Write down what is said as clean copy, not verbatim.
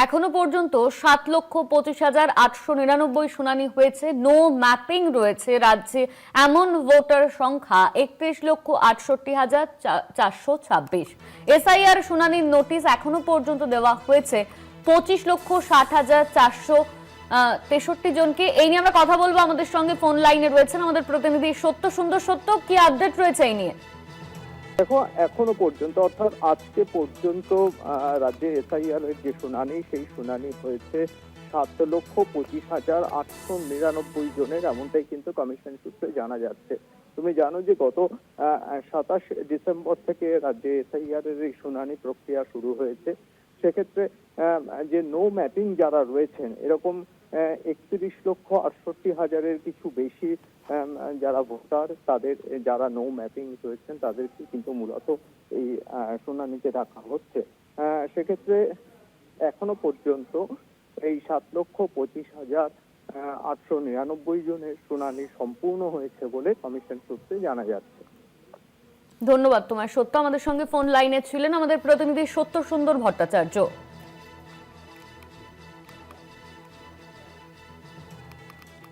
এখনো পর্যন্ত 7,25,899 শুনানি হয়েছে। নো ম্যাপিং রয়েছে রাজ্যে এমন ভোটার সংখ্যা 31,68,426। এসআইআর শুনানির নোটিশ এখনো পর্যন্ত দেওয়া হয়েছে 25,60,463 জনকে। এই নিয়ে আমরা কথা বলবো। আমাদের সঙ্গে ফোন লাইনে রয়েছেন আমাদের প্রতিনিধি সত্য সুন্দর। সত্য, কি আপডেট রয়েছে এই নিয়ে? দেখো, এখনো পর্যন্ত অর্থাৎ আজকে পর্যন্ত রাজ্যে এসআইআর এর যে শুনানি, সেই শুনানি হয়েছে 7,25,899 জনের, এমনটাই কিন্তু কমিশন সূত্রে জানা যাচ্ছে। তুমি জানো যে গত 27 ডিসেম্বর থেকে রাজ্যে এসআইআর এর এই শুনানি প্রক্রিয়া শুরু হয়েছে। সেক্ষেত্রে যে নো ম্যাপিং যারা রয়েছেন, এরকম 31,68,000-এর কিছু বেশি যারা ভোটার, তাদের যারা নো ম্যাপিং রয়েছেন তাদেরকে কিন্তু মূলত এই শুনানিতে রাখা হচ্ছে। সেক্ষেত্রে এখনো পর্যন্ত এই 7,25,899 জনের শুনানি সম্পূর্ণ হয়েছে বলে কমিশন সূত্রে জানা যাচ্ছে। ধন্যবাদ তোমায় সত্য। আমাদের সঙ্গে ফোন লাইনে ছিলেন আমাদের প্রতিনিধি সত্য সুন্দর ভট্টাচার্য।